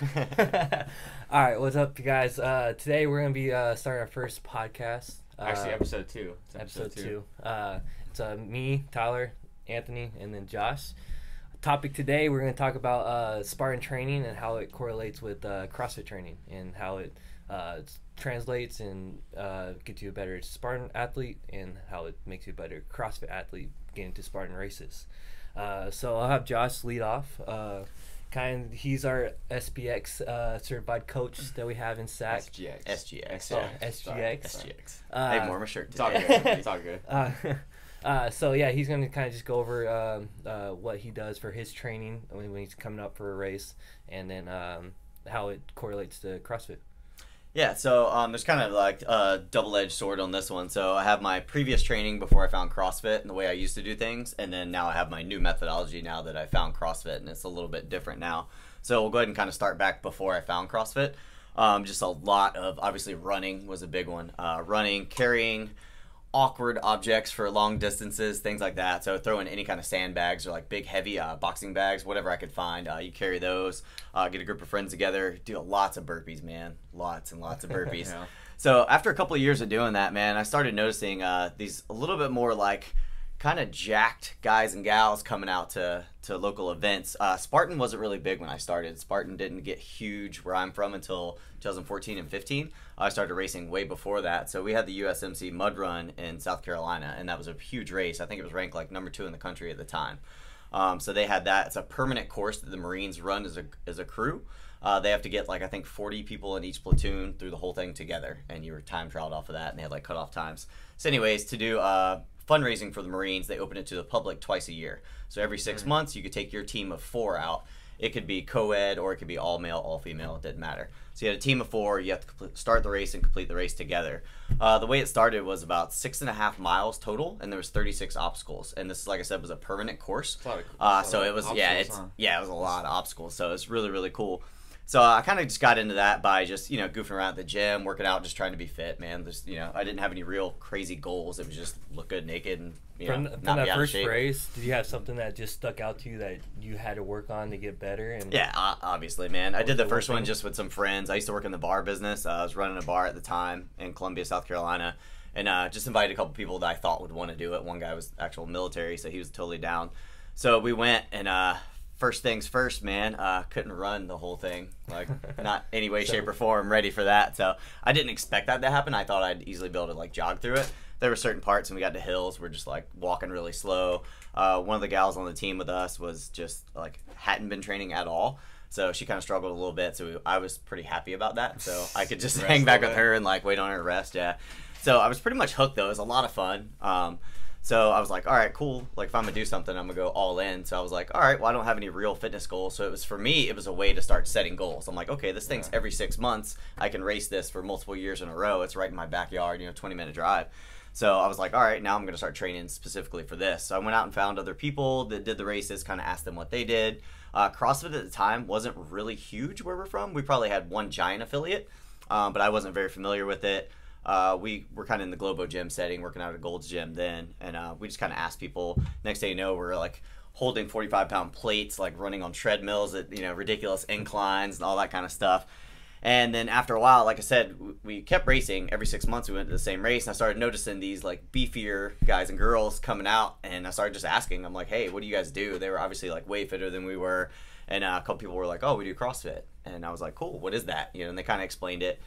All right, what's up, you guys? Today we're gonna be starting our first podcast. Actually, episode 2. It's episode two. It's me, Tyler, Anthony, and then Josh. Topic today, we're gonna talk about Spartan training and how it correlates with CrossFit training and how it translates and gets you a better Spartan athlete and how it makes you a better CrossFit athlete getting to Spartan races. So I'll have Josh lead off. He's our SPX certified coach that we have in SAC. SGX. Oh, SGX. SGX. I have more of a shirt today. It's all good. So yeah, he's gonna kind of just go over what he does for his training when he's coming up for a race, and then how it correlates to CrossFit. Yeah, so there's kind of like a double-edged sword on this one. So I have my previous training before I found CrossFit and the way I used to do things, and then now I have my new methodology now that I found CrossFit, and it's a little bit different now. So we'll go ahead and kind of start back before I found CrossFit. Just a lot of, obviously, running was a big one. Running, carrying awkward objects for long distances, things like that. So throw in any kind of sandbags or like big heavy boxing bags, whatever I could find. You carry those, get a group of friends together, do lots of burpees, man. Lots and lots of burpees. Yeah. So after a couple of years of doing that, man, I started noticing these a little bit more like kind of jacked guys and gals coming out to local events. Spartan wasn't really big when I started. Spartan didn't get huge where I'm from until 2014 and 15. I started racing way before that. So we had the USMC Mud Run in South Carolina, and that was a huge race. I think it was ranked like number 2 in the country at the time. So they had that. It's a permanent course that the Marines run as a crew. They have to get like I think 40 people in each platoon through the whole thing together, and you were time trialed off of that, and they had like cutoff times. So anyways, to do fundraising for the Marines, they open it to the public twice a year. So every 6 months, you could take your team of 4 out. It could be co-ed or it could be all male, all female. It didn't matter. So you had a team of 4. You have to start the race and complete the race together. The way it started was about 6.5 miles total, and there was 36 obstacles. And this, like I said, was a permanent course. So it was it was a lot of obstacles. So it's really, really cool. So I kind of just got into that by just, goofing around at the gym, working out, just trying to be fit, man. Just, I didn't have any real crazy goals. It was just look good naked and, From not that be out of first shape. race, did you have something that just stuck out to you that you had to work on to get better? And Yeah, obviously, man. I did the first one one thing? just with some friends. I used to work in the bar business. I was running a bar at the time in Columbia, South Carolina, and just invited a couple people that I thought would want to do it. One guy was actual military, so he was totally down. So we went, and first things first, man, couldn't run the whole thing. Like, not any way, shape, or form ready for that. So I didn't expect that to happen. I thought I'd easily be able to, like, jog through it. There were certain parts when we got to hills, we're just, like, walking really slow. One of the gals on the team with us was just, like, hadn't been training at all. So she kind of struggled a little bit. So I was pretty happy about that. So I could just hang back with her and, like, wait on her rest, yeah. So I was pretty much hooked, though. It was a lot of fun. So I was like, all right, cool. Like, if I'm going to do something, I'm going to go all in. So I was like, all right, well, I don't have any real fitness goals. So it was, for me, it was a way to start setting goals. I'm like, okay, this thing's every 6 months. I can race this for multiple years in a row. It's right in my backyard, 20-minute drive. So I was like, all right, now I'm going to start training specifically for this. So I went out and found other people that did the races, kind of asked them what they did. CrossFit at the time wasn't really huge where we're from. We probably had one giant affiliate, but I wasn't very familiar with it. We were kind of in the Globo gym setting, working out at Gold's Gym then, and we just kind of asked people. Next thing you know, we're like holding 45-pound plates, like running on treadmills at ridiculous inclines and all that kind of stuff. And then after a while, like I said, we kept racing. Every 6 months, we went to the same race, and I started noticing these like beefier guys and girls coming out, and I started just asking. I'm like, hey, what do you guys do? They were obviously like way fitter than we were, and a couple people were like, oh, we do CrossFit, and I was like, cool, what is that? And they kind of explained it.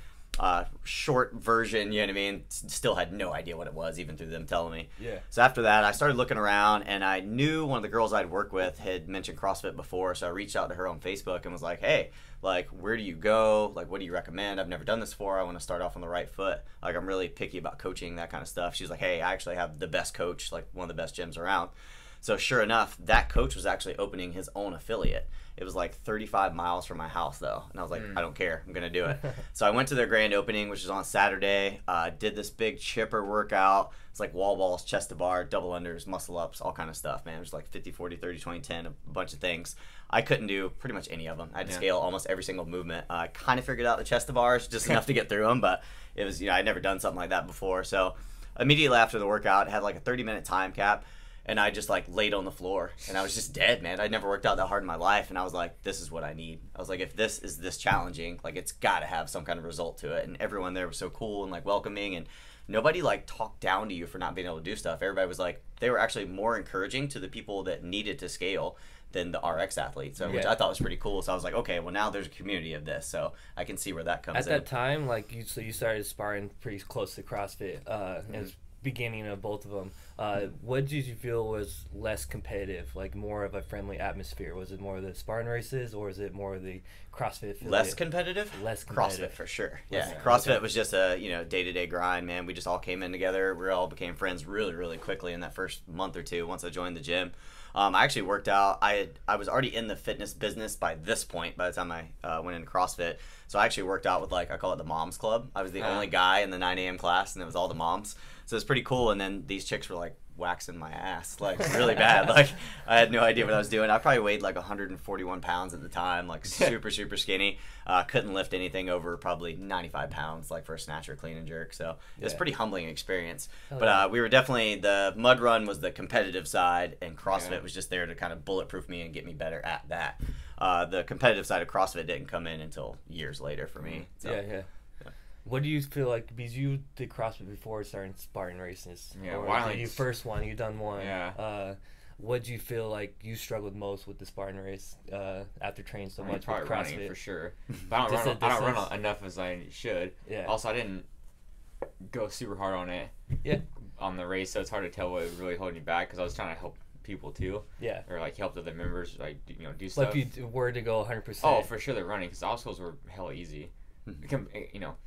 Short version, you know what I mean? Still had no idea what it was, even through them telling me. Yeah. So after that, I started looking around, and I knew one of the girls I'd worked with had mentioned CrossFit before, so I reached out to her on Facebook and was like, hey, like, where do you go? Like, what do you recommend? I've never done this before. I want to start off on the right foot. Like, I'm really picky about coaching, that kind of stuff. She's like, hey, I actually have the best coach, like one of the best gyms around. So sure enough, that coach was actually opening his own affiliate. It was like 35 miles from my house, though. And I was like, I don't care. I'm going to do it. So I went to their grand opening, which was on Saturday. Did this big chipper workout. It's like wall balls, chest to bar, double unders, muscle ups, all kind of stuff, man. It was like 50, 40, 30, 20, 10, a bunch of things. I couldn't do pretty much any of them. I had to scale almost every single movement. I kind of figured out the chest to bars, just enough to get through them. But it was, I'd never done something like that before. So immediately after the workout, it had like a 30-minute time cap. and I just like laid on the floor, and I was just dead, man. I'd never worked out that hard in my life, and I was like, this is what I need. I was like, if this is this challenging, like it's got to have some kind of result to it. And everyone there was so cool and like welcoming, and nobody like talked down to you for not being able to do stuff. Everybody was like, they were actually more encouraging to the people that needed to scale than the RX athletes, which I thought was pretty cool. So I was like, okay, well now there's a community of this, so I can see where that comes in. At that time, like you started sparring pretty close to CrossFit, and beginning of both of them. What did you feel was less competitive, like more of a friendly atmosphere? Was it more of the Spartan races, or is it more of the CrossFit affiliate? Less competitive? Less competitive. CrossFit for sure. Yeah, CrossFit was just a day-to-day grind, man. We just all came in together. We all became friends really, really quickly in that first month or two once I joined the gym. I actually worked out. I was already in the fitness business by this point, by the time I went into CrossFit. So I actually worked out with, like, I call it the moms club. I was the only guy in the 9 a.m. class, and it was all the moms. So it was pretty cool. And then these chicks were, like, waxing my ass, like, really bad. Like, I had no idea what I was doing. I probably weighed, like, 141 pounds at the time, like, super, super skinny. Couldn't lift anything over probably 95 pounds, like, for a snatch or clean and jerk. So it was a pretty humbling experience. But we were definitely, the mud run was the competitive side, and CrossFit was just there to kind of bulletproof me and get me better at that. The competitive side of CrossFit didn't come in until years later for me. So. Yeah. What do you feel like, because you did CrossFit before starting Spartan races? Yeah, or you first one, you done one. Yeah. What do you feel like you struggled most with the Spartan race after training so much probably with CrossFit? Running for sure. But I don't run enough as I should. Yeah. Also, I didn't go super hard on it. Yeah. On the race, so it's hard to tell what was really holding me back, because I was trying to help people too. Yeah. Or like help other members, like do stuff. Like if you were to go 100%. Oh, for sure, the running, because obstacles were hella easy.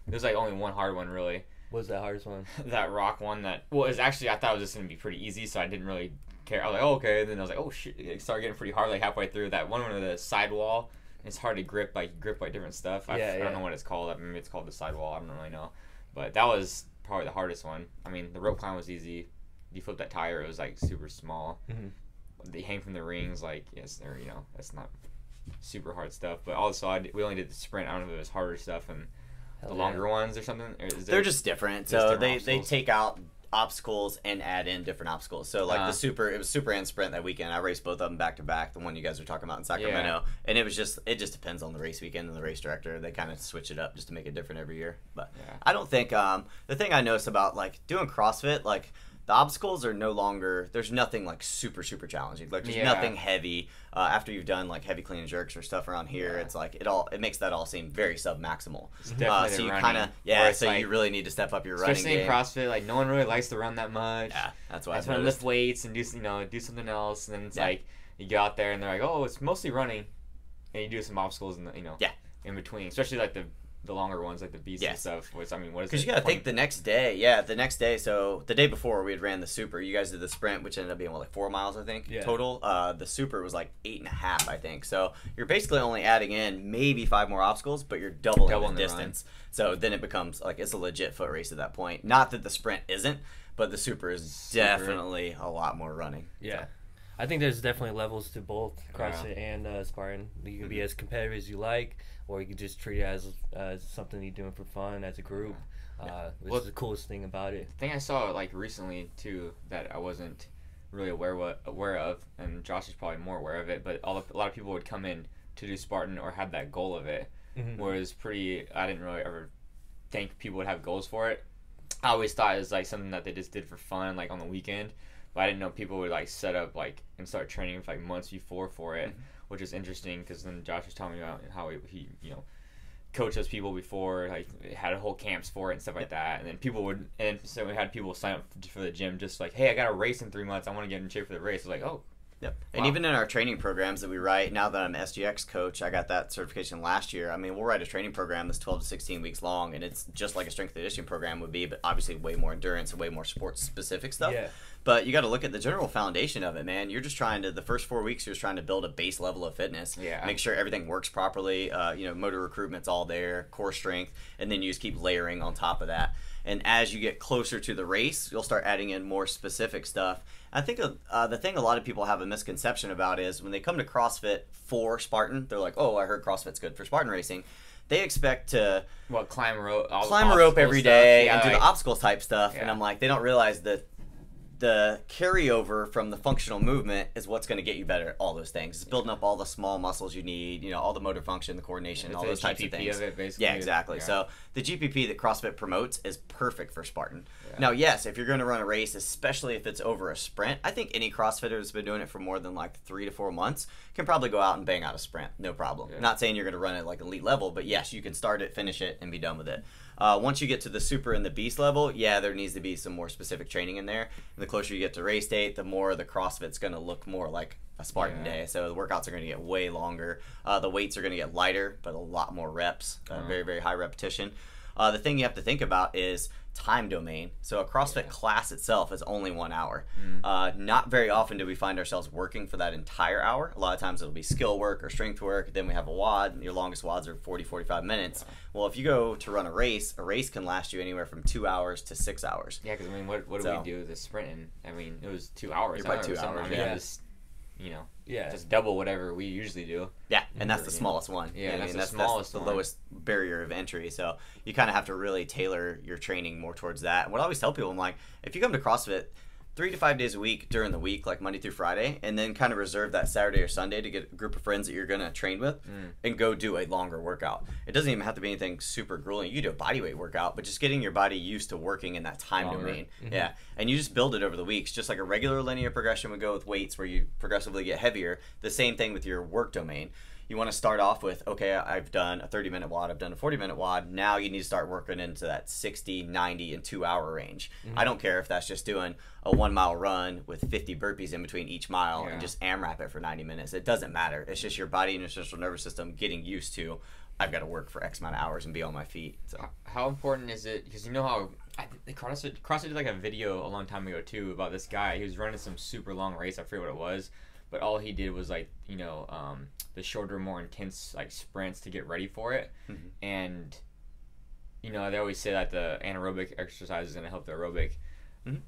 There's like only one hard one really. What was that hardest one? That rock one that, well, it's actually, I thought it was just going to be pretty easy, so I didn't really care. I was like, oh, okay. And then I was like, oh, shit. It started getting pretty hard like halfway through. That one with the sidewall, it's hard to grip by different stuff. I don't know what it's called. Maybe it's called the sidewall. I don't really know. But that was probably the hardest one. I mean, the rope climb was easy. You flip that tire, it was like super small. Mm-hmm. They hang from the rings, like, yes, they're, that's not super hard stuff. But also, we only did the sprint. I don't know if it was harder stuff and the longer ones or something. They're just different. So they take out obstacles and add in different obstacles. So like it was super and sprint that weekend. I raced both of them back to back. The one you guys are talking about in Sacramento, and it just depends on the race weekend and the race director. They kind of switch it up just to make it different every year. But I don't think the thing I noticed about like doing CrossFit, like, the obstacles are no longer, there's nothing like super challenging. Like there's nothing heavy. After you've done like heavy clean and jerks or stuff around here, it's like it makes that all seem very sub-maximal. So you kind of so like, you really need to step up your running game. Especially in CrossFit, like no one really likes to run that much. Yeah, that's why I want to lift weights and do something else, and then it's like you get out there and they're like, oh, it's mostly running, and you do some obstacles and in between, especially like the longer ones, like the beasts and stuff. Which, I mean, what is it? Because you got to think the next day, so the day before we had ran the super, you guys did the sprint, which ended up being, like 4 miles, I think, total. The super was like 8.5, I think. So you're basically only adding in maybe 5 more obstacles, but you're doubling the distance. Run. So then it becomes, like, it's a legit foot race at that point. Not that the sprint isn't, but the super is definitely a lot more running. Yeah. So. I think there's definitely levels to both CrossFit and Spartan. You can be as competitive as you like, or you can just treat it as something you're doing for fun as a group, which is the coolest thing about it. The thing I saw like recently too that I wasn't really aware of, and Josh is probably more aware of it, but a lot of people would come in to do Spartan or had that goal of it, whereas I didn't really ever think people would have goals for it. I always thought it was like something that they just did for fun, like on the weekend. But I didn't know people would like set up like and start training for like months before for it, which is interesting because then Josh was telling me about how he coached those people before, like had a whole camps for it and stuff like that. And then so we had people sign up for the gym just like, hey, I got a race in 3 months, I want to get in shape for the race. I was like, oh. Yep. And even in our training programs that we write, now that I'm SGX coach, I got that certification last year. I mean, we'll write a training program that's 12 to 16 weeks long, and it's just like a strength and conditioning program would be, but obviously way more endurance and way more sports-specific stuff. Yeah. But you got to look at the general foundation of it, man. You're just trying to, the first 4 weeks, you're just trying to build a base level of fitness. Yeah. Make sure everything works properly. Motor recruitment's all there, core strength, and then you just keep layering on top of that. And as you get closer to the race, you'll start adding in more specific stuff. I think the thing a lot of people have a misconception about is when they come to CrossFit for Spartan, they're like, oh, I heard CrossFit's good for Spartan racing. They expect to climb a rope every day and do the obstacles type stuff. Yeah. And I'm like, they don't realize that the carryover from the functional movement is what's going to get you better at all those things. It's building up all the small muscles you need, all the motor function, the coordination, all those types of things. Of it, basically. Yeah, exactly. Yeah. So the GPP that CrossFit promotes is perfect for Spartan. Yeah. Now, yes, if you're going to run a race, especially if it's over a sprint, I think any CrossFitter that's been doing it for more than like 3 to 4 months can probably go out and bang out a sprint, no problem. Yeah. Not saying you're going to run it like elite level, but yes, you can start it, finish it, and be done with it. Once you get to the super and the beast level, yeah, there needs to be some more specific training in there. And the closer you get to race date, the more the CrossFit's going to look more like a Spartan day. So the workouts are going to get way longer. The weights are going to get lighter, but a lot more reps. Very, very high repetition. The thing you have to think about is time domain. So a CrossFit class itself is only 1 hour. Not very often do we find ourselves working for that entire hour. A lot of times it'll be skill work or strength work. Then we have a WOD. Your longest WODs are 40, 45 minutes. Well, if you go to run a race can last you anywhere from 2 hours to 6 hours. Yeah, because I mean, what did we do with the sprinting? I mean, it was 2 hours. You're probably 2 hours. I mean, it was, just double whatever we usually do. Yeah, and that's the smallest one. Yeah, that's the smallest that's one. The lowest barrier of entry. So you kind of have to really tailor your training more towards that. And what I always tell people, I'm like, if you come to CrossFit 3 to 5 days a week during the week, like Monday through Friday, and then kind of reserve that Saturday or Sunday to get a group of friends that you're going to train with and go do a longer workout. It doesn't even have to be anything super grueling. You can do a bodyweight workout, but just getting your body used to working in that time domain. Yeah, and you just build it over the weeks, just like a regular linear progression would go with weights where you progressively get heavier. The same thing with your work domain. You want to start off with, okay, I've done a 30-minute WOD, I've done a 40-minute WOD. Now you need to start working into that 60, 90, and 2 hour range. I don't care if that's just doing a 1 mile run with 50 burpees in between each mile and just AMRAP it for 90 minutes. It doesn't matter. It's just your body and your central nervous system getting used to, I've got to work for X amount of hours and be on my feet. So how important is it, because you know how CrossFit did like a video a long time ago too about this guy. He was running some super long race, I forget what it was, but all he did was like, the shorter, more intense like sprints to get ready for it. And they always say that the anaerobic exercise is going to help the aerobic.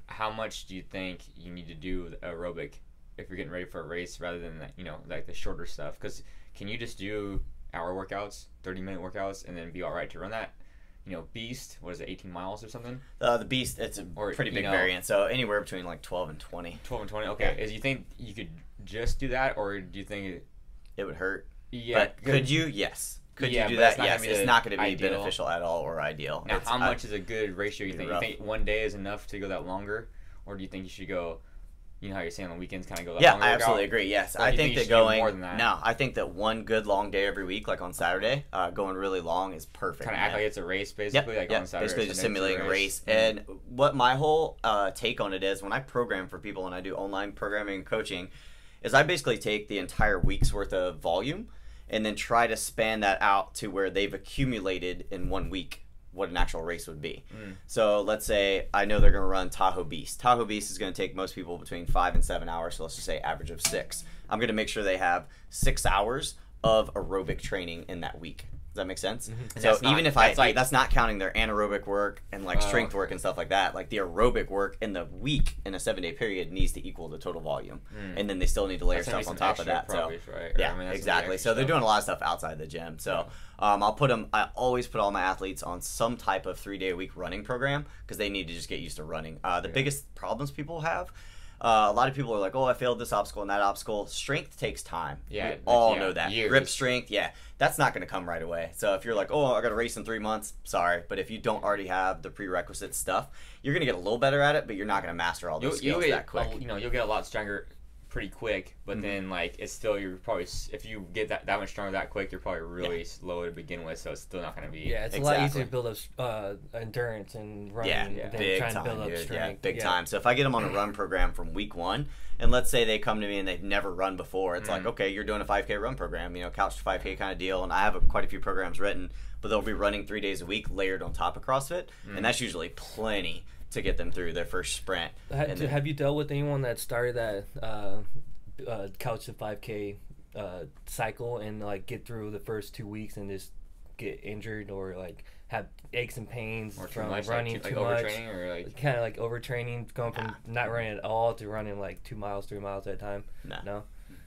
How much do you think you need to do the aerobic if you're getting ready for a race rather than like the shorter stuff? Because can you just do hour workouts, 30-minute workouts, and then be all right to run that? Beast, what is it, 18 miles or something? The Beast, it's a pretty big variant. So anywhere between like 12 and 20. 12 and 20, okay. Do you think you could just do that, or do you think it would hurt? Yeah. But could you? Yes. Could you do that? Yes. It's not going to be beneficial at all or ideal. Now, how much is a good ratio you think? You think 1 day is enough to go that longer? Or do you think you should go, how you're saying on the weekends kind of go that longer? Yeah, I absolutely agree. Yes. I think that going more than that? No, I think that one good long day every week, like on Saturday, going really long is perfect. Kind of act like it's a race, basically. Yep. On Saturday. Basically just simulating a race. And what my whole take on it is, when I program for people and I do online programming and coaching, is I basically take the entire week's worth of volume and then try to span that out to where they've accumulated in 1 week what an actual race would be. So let's say I know they're going to run Tahoe Beast. Tahoe Beast is going to take most people between 5 and 7 hours, so let's just say average of 6. I'm going to make sure they have 6 hours of aerobic training in that week. Does that make sense? So even if that's not counting their anaerobic work and like strength work and stuff like that. Like the aerobic work in the week in a 7-day period needs to equal the total volume, and then they still need to layer stuff on top of that. Probably, so right? yeah, exactly. So they're doing a lot of stuff outside the gym. So I always put all my athletes on some type of 3-day-a-week running program because they need to just get used to running. The biggest problems people have. A lot of people are like, oh, I failed this obstacle and that obstacle. Strength takes time. Yeah, we all know that. Years. Grip strength, that's not going to come right away. So if you're like, oh, I got to race in 3 months, sorry. But if you don't already have the prerequisite stuff, you're going to get a little better at it, but you're not going to master all those skills that quick. You'll get a lot stronger pretty quick, but then like it's still, you're probably, if you get that much stronger that quick, you're probably really slow to begin with, so it's still not going to be it's a lot easier to build up endurance and running than trying to build up strength. Big time. So if I get them on a run program from week 1, and let's say they come to me and they've never run before, it's like, okay, you're doing a 5K run program, couch to 5K kind of deal, and I have quite a few programs written, but they'll be running 3 days a week layered on top of CrossFit, and that's usually plenty to get them through their first sprint. Have you dealt with anyone that started that couch to 5K cycle and like get through the first 2 weeks and just get injured or like have aches and pains or from much, running like too much, overtraining, or like kind of like overtraining, going from not running at all to running like 2 miles, 3 miles at a time? No.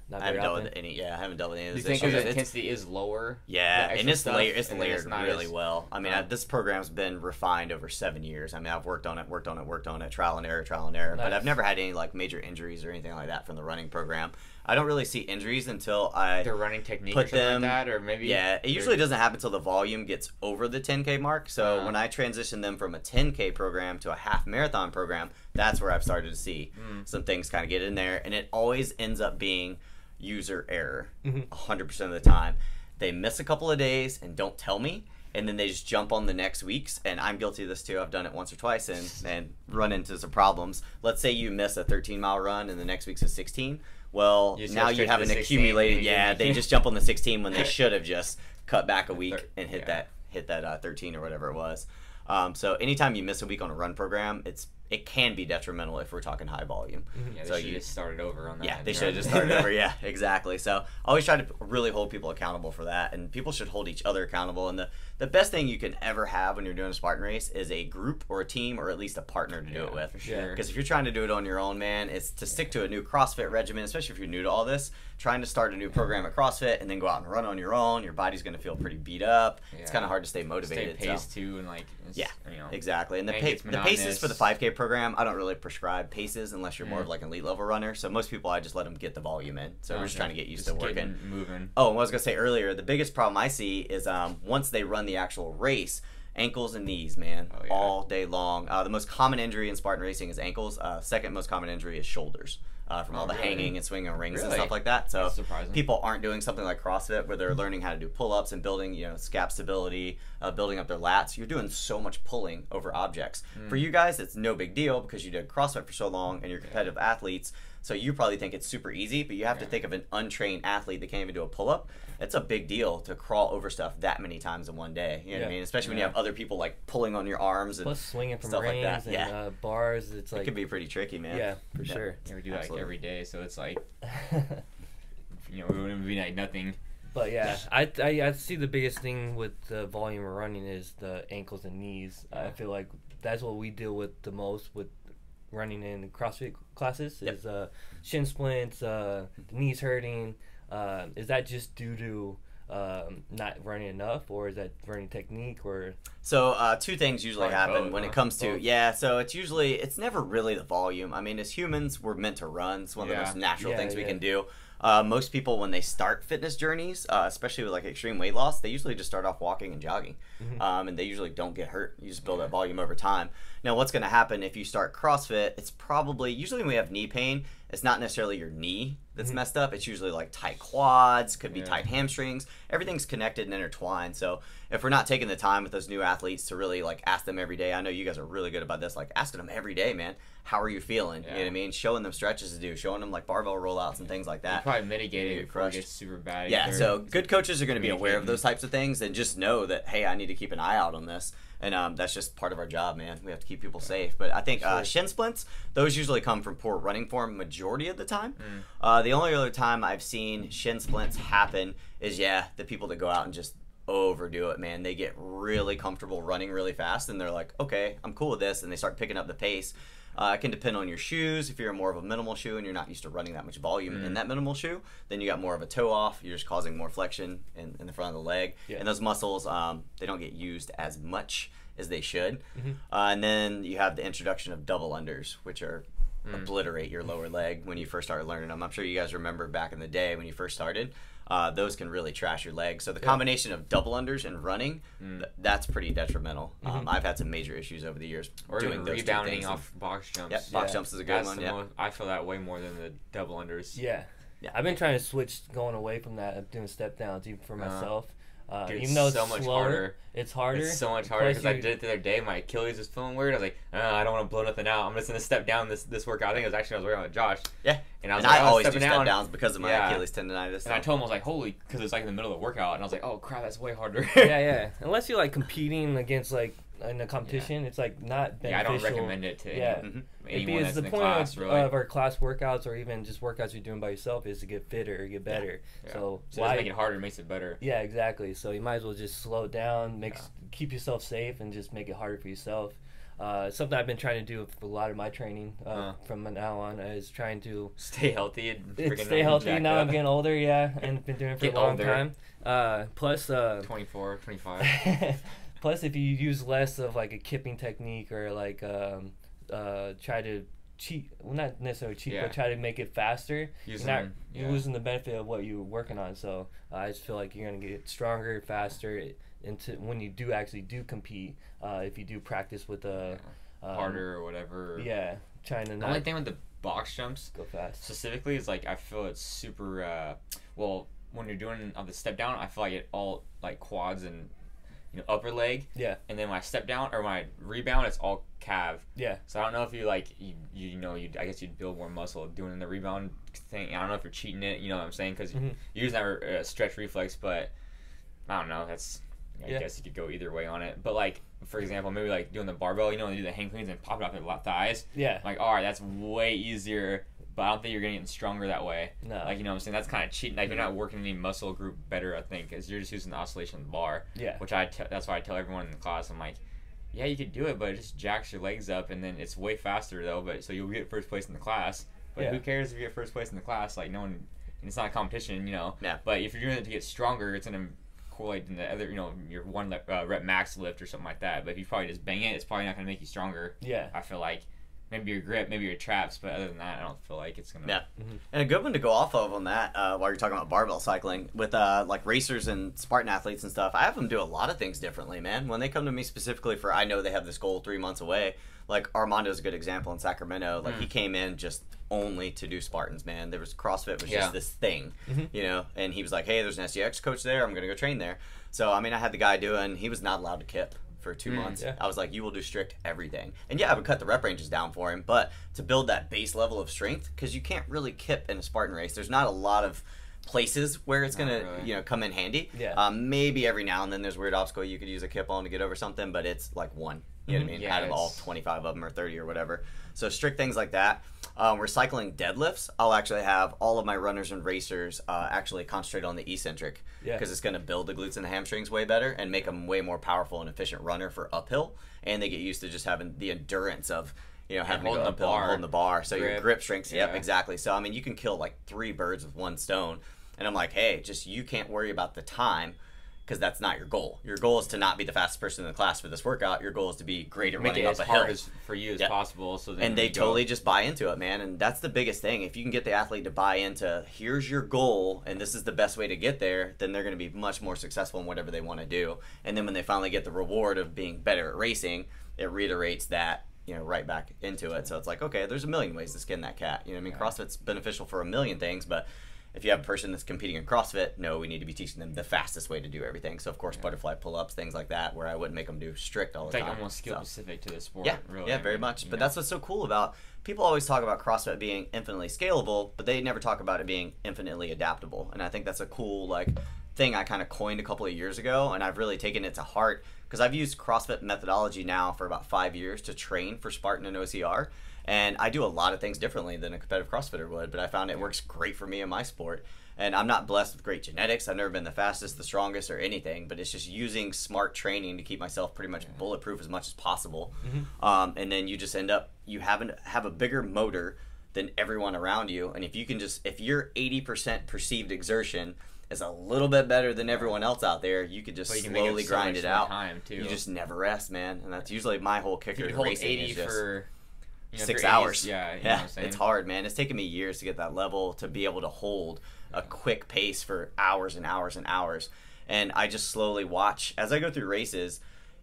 Not I haven't very dealt often. with any. Yeah, I haven't dealt with any of Do you those think issues. the intensity is lower? Yeah, and it's layered. It's and then layered not really as- well. I mean, this program's been refined over 7 years. I mean, I've worked on it, trial and error. But Nice. I've never had any like major injuries or anything like that from the running program. I don't really see injuries until I Their running technique put or something them. like that, or maybe. Yeah, it usually doesn't happen until the volume gets over the 10K mark. So when I transition them from a 10K program to a half marathon program, that's where I've started to see some things kind of get in there, and it always ends up being user error 100% of the time. They miss a couple of days and don't tell me, and then they just jump on the next week's, and I'm guilty of this too. I've done it once or twice and run into some problems. Let's say you miss a 13-mile run and the next week's a 16. Well, You just now go you straight have to an the 16, accumulated. and Yeah, you- they just jump on the 16 when they should have just cut back a week and hit yeah. that 13 or whatever it was. So anytime you miss a week on a run program, it can be detrimental if we're talking high volume. Yeah, they So should you just started over on that. yeah, they should have just started over. Yeah, exactly. So I always try to really hold people accountable for that, and people should hold each other accountable. And the best thing you can ever have when you're doing a Spartan race is a group or a team or at least a partner to do it with. For sure. Because if you're trying to do it on your own, man, it's to stick to a new CrossFit regimen, especially if you're new to all this. Trying to start a new program at CrossFit and then go out and run on your own, your body's going to feel pretty beat up. It's Yeah. kind of hard to stay motivated. Stay paced so. too, and like it's, Yeah, you know, exactly. And the and it gets paces for the monotonous. 5K program, I don't really prescribe paces unless you're more of like an elite level runner. So most people, I just let them get the volume in. So we're just trying to get used Just to working. getting moving. Oh, and what I was gonna say earlier, the biggest problem I see is once they run the actual race, ankles and knees, man, Oh, yeah. all day long. The most common injury in Spartan racing is ankles. Second most common injury is shoulders. From all the really? hanging and swinging on rings and Really? stuff like that. So That's surprising. people aren't doing something like CrossFit where they're learning how to do pull-ups and building, scap stability, building up their lats. You're doing so much pulling over objects. For you guys, it's no big deal because you did CrossFit for so long and you're competitive athletes. So you probably think it's super easy, but you have to think of an untrained athlete that can't even do a pull-up. It's a big deal to crawl over stuff that many times in one day. You know what I mean? Especially when you have other people like pulling on your arms and Plus swinging from stuff like rings that. and bars. It's it like can be pretty tricky, man. yeah, for sure. Yeah, we do that like Absolutely. every day, so it's like we wouldn't be like nothing. But yeah, I see the biggest thing with the volume of running is the ankles and knees. I feel like that's what we deal with the most with running in CrossFit classes is shin splints, the knees hurting. Is that just due to not running enough, or is that running technique, or So two things usually Probably happen both, when huh? it comes to Both. so it's never really the volume. I mean, as humans, we're meant to run. It's one of the Yeah. most natural Yeah, things we yeah. can do. Most people, when they start fitness journeys, especially with like extreme weight loss, they usually just start off walking and jogging, and they usually don't get hurt. You just build that volume over time. Now, what's going to happen if you start CrossFit? It's probably usually when we have knee pain, it's not necessarily your knee that's messed up. It's usually like tight quads, could be tight hamstrings. Everything's connected and intertwined. So if we're not taking the time with those new athletes to really like ask them every day, I know you guys are really good about this, like asking them every day, man, how are you feeling? You know what I mean? Showing them stretches to do, showing them like barbell rollouts and things like You that. probably mitigate Get it before it crushed. gets super bad. Yeah, either. so good coaches are going to be aware of Communicating. those types of things and just know that, hey, I need to keep an eye out on this. And that's just part of our job, man. We have to keep people safe. But I think shin splints, those usually come from poor running form majority of the time. The only other time I've seen shin splints happen is, the people that go out and just overdo it, man. They get really comfortable running really fast, and they're like, okay, I'm cool with this, and they start picking up the pace. It can depend on your shoes. If you're more of a minimal shoe and you're not used to running that much volume in that minimal shoe, then you got more of a toe off. You're just causing more flexion in the front of the leg. Yeah. And those muscles, they don't get used as much as they should. And then you have the introduction of double unders, which are obliterate your lower leg when you first started learning them. I'm sure you guys remember back in the day when you first started. Those can really trash your legs. So the combination of double unders and running, that's pretty detrimental. I've had some major issues over the years or doing even those two rebounding things. off box jumps. Yep, box jumps is a good That's one. the Yeah. most, I feel that way more than the double unders. yeah. Yeah. I've been trying to switch, going away from that, doing step downs even for myself. Dude, Even though it's so much slower, harder. it's harder. It's so much harder Plus because I you- did it the other day. My Achilles was feeling weird. I was like, I don't want to blow nothing out. I'm just gonna step down this workout. I think it was actually I was working with Josh. Yeah. And I was And like, I oh, always do stepping step down. downs because of my Yeah. Achilles tendonitis. And I told him I was like, holy, because it's like in the middle of the workout, and I was like, oh crap, that's way harder. yeah. Unless you're like competing against like in a competition, it's like not beneficial. Yeah, I don't recommend it to anyone Because that's the in the point class, of, really. of our class workouts or even just workouts you're doing by yourself is to get fitter or get better. Yeah. So So why? it make it harder, it makes it better. Yeah, exactly. So you might as well just slow it down, keep yourself safe, and just make it harder for yourself. something I've been trying to do for a lot of my training from now on is trying to stay healthy and stay healthy. Now I'm getting older, and been doing it for a long time. Plus 24, 25. Plus, if you use less of like a kipping technique or like try to cheat, well, not necessarily cheat, but try to make it faster, you're losing the benefit of what you were working on. So I just feel like you're gonna get stronger, faster into when you do actually compete. If you do practice with a harder or whatever. Yeah, trying to. The only thing with the box jumps go fast specifically is like I feel it's super. Well, when you're doing on the step down, I feel like it all like quads and upper leg. Yeah. And then when I step down or when I rebound, it's all calf. Yeah. So I don't know if you I guess you'd build more muscle doing the rebound thing. I don't know if you're cheating it. You know what I'm saying? Because you're using that stretch reflex, but I don't know. I guess you could go either way on it. But like for example, maybe like doing the barbell. When you do the hang cleans and pop it off your thighs. Yeah. Like all right, that's way easier. But I don't think you're getting stronger that way. No. Like, you know what I'm saying? That's kind of cheating. Like, you're not working any muscle group better, I think, because you're just using the oscillation of the bar. Yeah. Which that's why I tell everyone in the class, I'm like, yeah, you could do it, but it just jacks your legs up, and then it's way faster, though, so you'll get first place in the class. But who cares if you get first place in the class? Like, no one, it's not a competition, Yeah. But if you're doing it to get stronger, it's going to correlate in the other, your one rep max lift or something like that. But if you probably just bang it, it's probably not going to make you stronger. Yeah. I feel like. Maybe your grip, maybe your traps, but other than that, I don't feel like it's gonna. Yeah, and a good one to go off of on that while you're talking about barbell cycling with like racers and Spartan athletes and stuff. I have them do a lot of things differently, man. When they come to me specifically for, I know they have this goal 3 months away. Like Armando's a good example in Sacramento. Like he came in just only to do Spartans, man. There was CrossFit was just this thing, and he was like, hey, there's an SEX coach there. I'm gonna go train there. So I mean, I had the guy doing. He was not allowed to kip for 2 months. I was like, you will do strict everything. And I would cut the rep ranges down for him, but to build that base level of strength, because you can't really kip in a Spartan race. There's not a lot of places where it's going to come in handy. Maybe every now and then there's a weird obstacle you could use a kip on to get over something, but it's like one. You know what I mean? Out of all 25 of them or 30 or whatever. So strict things like that. We're cycling deadlifts. I'll actually have all of my runners and racers actually concentrate on the eccentric because it's going to build the glutes and the hamstrings way better and make them way more powerful and efficient runner for uphill. And they get used to just having the endurance of having to go uphill and holding the bar. So your grip strength. Yep, exactly. So I mean, you can kill like 3 birds with one stone. And I'm like, hey, just you can't worry about the time. Because that's not your goal. Your goal is to not be the fastest person in the class for this workout. Your goal is to be great at running up a hill. Make it as hard for you as possible. So and they totally just buy into it, man. And that's the biggest thing. If you can get the athlete to buy into, here's your goal, and this is the best way to get there, then they're going to be much more successful in whatever they want to do. And then when they finally get the reward of being better at racing, it reiterates that, right back into it. So it's like, okay, there's a million ways to skin that cat. You know what I mean? CrossFit's beneficial for a million things, but if you have a person that's competing in CrossFit, no, we need to be teaching them the fastest way to do everything. So, of course, butterfly pull-ups, things like that, where I wouldn't make them do strict all the time. It's like almost skill-specific to the sport, really. Yeah, very much. But that's what's so cool about people always talk about CrossFit being infinitely scalable, but they never talk about it being infinitely adaptable. And I think that's a cool, thing I kind of coined a couple of years ago, and I've really taken it to heart because I've used CrossFit methodology now for about 5 years to train for Spartan and OCR. And I do a lot of things differently than a competitive CrossFitter would, but I found it works great for me in my sport. And I'm not blessed with great genetics. I've never been the fastest, the strongest, or anything, but it's just using smart training to keep myself pretty much bulletproof as much as possible. And then you just end up, you have a bigger motor than everyone around you. And if you can if your 80% perceived exertion is a little bit better than everyone else out there, you could just slowly grind it out. You just never rest, man. And that's usually my whole kicker to racing is just for 6 hours. Yeah, it's hard, man. It's taken me years to get that level to be able to hold a quick pace for hours and hours and hours. And I just slowly watch as I go through races.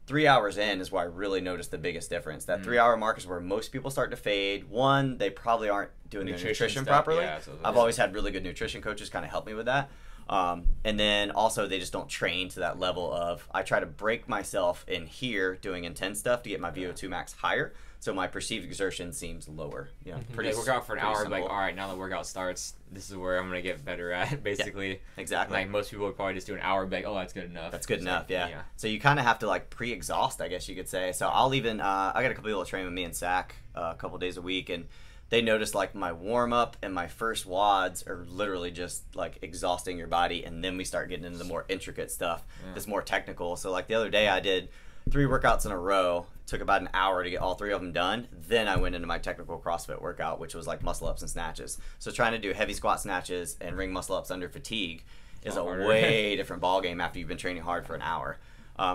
3 hours in is where I really notice the biggest difference. That 3 hour mark is where most people start to fade. One, they probably aren't doing their nutrition properly. I've always had really good nutrition coaches kind of help me with that. And then also they just don't train to that level of, I try to break myself in here doing intense stuff to get my VO2 max higher. So my perceived exertion seems lower. Pretty work out for an hour, like, all right, now the workout starts, this is where I'm going to get better at, basically. Exactly. Like, most people would probably just do an hour, be like, oh, that's good enough. That's good enough, yeah. So you kind of have to, pre-exhaust, I guess you could say. So I'll even, I got a couple people that train with me in SAC a couple days a week, and they notice, my warm-up and my first WODs are literally just, exhausting your body, and then we start getting into the more intricate stuff that's more technical. So, the other day I did 3 workouts in a row, Took about an hour to get all 3 of them done. Then I went into my technical CrossFit workout, which was like muscle ups and snatches. So trying to do heavy squat snatches and ring muscle ups under fatigue is a way different ball game after you've been training hard for an hour.